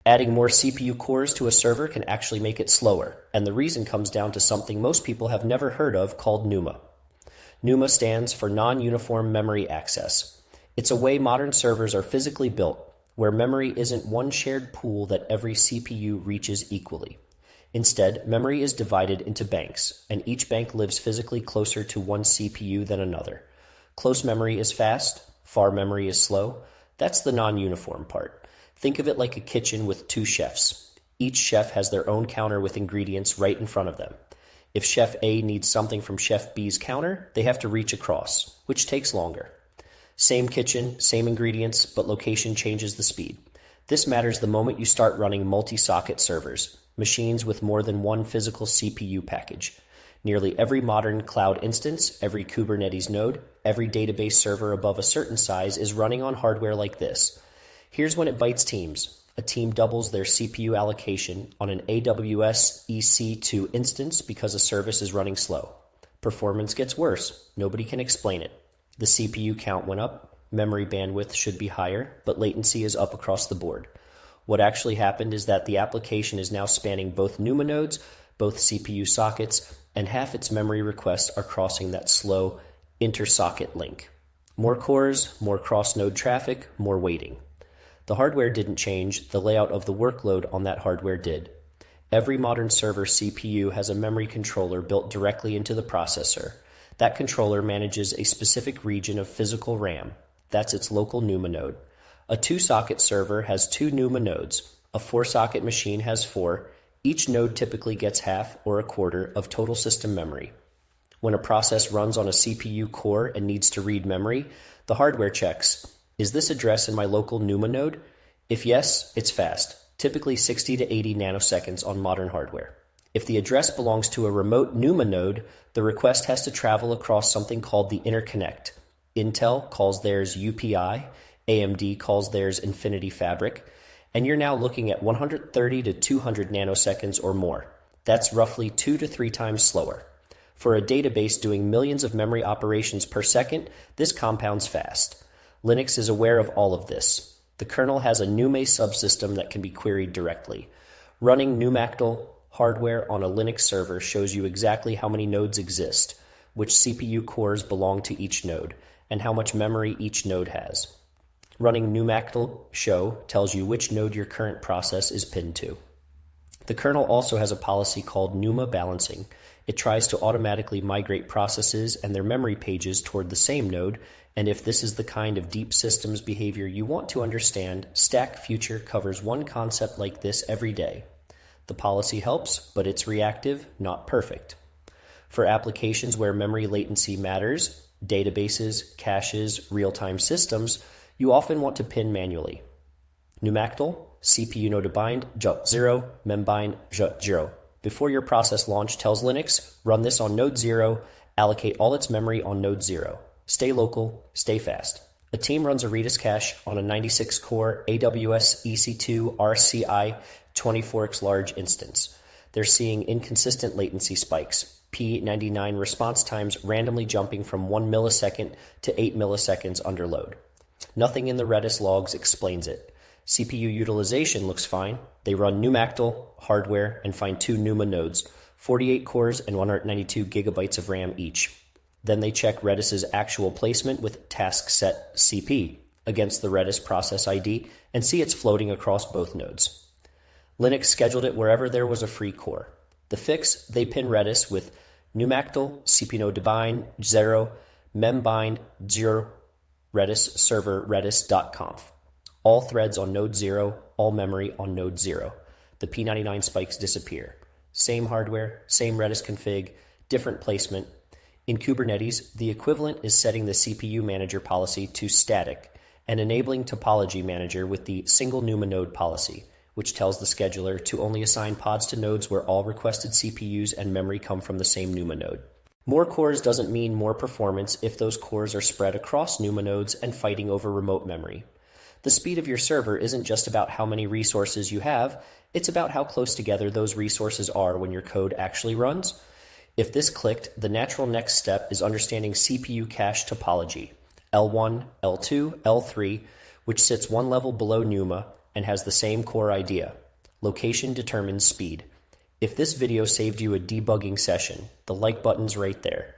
Adding more CPU cores to a server can actually make it slower, and the reason comes down to something most people have never heard of called NUMA. NUMA stands for Non-Uniform Memory Access. It's a way modern servers are physically built, where memory isn't one shared pool that every CPU reaches equally. Instead, memory is divided into banks, and each bank lives physically closer to one CPU than another. Close memory is fast, far memory is slow. That's the non-uniform part. Think of it like a kitchen with two chefs. Each chef has their own counter with ingredients right in front of them. If Chef A needs something from Chef B's counter, they have to reach across, which takes longer. Same kitchen, same ingredients, but location changes the speed. This matters the moment you start running multi-socket servers, machines with more than one physical CPU package. Nearly every modern cloud instance, every Kubernetes node, every database server above a certain size is running on hardware like this. Here's when it bites teams. A team doubles their CPU allocation on an AWS EC2 instance because a service is running slow. Performance gets worse. Nobody can explain it. The CPU count went up, memory bandwidth should be higher, but latency is up across the board. What actually happened is that the application is now spanning both NUMA nodes, both CPU sockets, and half its memory requests are crossing that slow inter-socket link. More cores, more cross-node traffic, more waiting. The hardware didn't change, the layout of the workload on that hardware did. Every modern server CPU has a memory controller built directly into the processor. That controller manages a specific region of physical RAM. That's its local NUMA node. A 2-socket server has 2 NUMA nodes. A 4-socket machine has 4. Each node typically gets half or a quarter of total system memory. When a process runs on a CPU core and needs to read memory, the hardware checks, is this address in my local NUMA node? If yes, it's fast, typically 60 to 80 nanoseconds on modern hardware. If the address belongs to a remote NUMA node, the request has to travel across something called the interconnect. Intel calls theirs UPI, AMD calls theirs Infinity Fabric, and you're now looking at 130 to 200 nanoseconds or more. That's roughly 2 to 3 times slower. For a database doing millions of memory operations per second, this compounds fast. Linux is aware of all of this. The kernel has a NUMA subsystem that can be queried directly. Running numactal hardware on a Linux server shows you exactly how many nodes exist, which CPU cores belong to each node, and how much memory each node has. Running numactal show tells you which node your current process is pinned to. The kernel also has a policy called NUMA balancing. It tries to automatically migrate processes and their memory pages toward the same node, and if this is the kind of deep systems behavior you want to understand, Stack Future covers one concept like this every day. The policy helps, but it's reactive, not perfect. For applications where memory latency matters, databases, caches, real-time systems, you often want to pin manually. Numactal, CPU node bind, j0, membind, j0. Before your process launch tells Linux, run this on node 0, allocate all its memory on node 0. Stay local, stay fast. A team runs a Redis cache on a 96-core AWS EC2 RCI 24x large instance. They're seeing inconsistent latency spikes, P99 response times randomly jumping from 1 millisecond to 8 milliseconds under load. Nothing in the Redis logs explains it. CPU utilization looks fine. They run numactal hardware and find 2 NUMA nodes, 48 cores and 192 gigabytes of RAM each. Then they check Redis's actual placement with task set CP against the Redis process ID and see it's floating across both nodes. Linux scheduled it wherever there was a free core. The fix, they pin Redis with numactal, CPU node bind, 0, membind, 0, Redis server redis.conf. All threads on node 0, all memory on node 0. The P99 spikes disappear. Same hardware, same Redis config, different placement. In Kubernetes, the equivalent is setting the CPU manager policy to static and enabling topology manager with the single NUMA node policy, which tells the scheduler to only assign pods to nodes where all requested CPUs and memory come from the same NUMA node. More cores doesn't mean more performance if those cores are spread across NUMA nodes and fighting over remote memory. The speed of your server isn't just about how many resources you have, it's about how close together those resources are when your code actually runs. If this clicked, the natural next step is understanding CPU cache topology, L1, L2, L3, which sits one level below NUMA, and has the same core idea. Location determines speed. If this video saved you a debugging session, the like button's right there.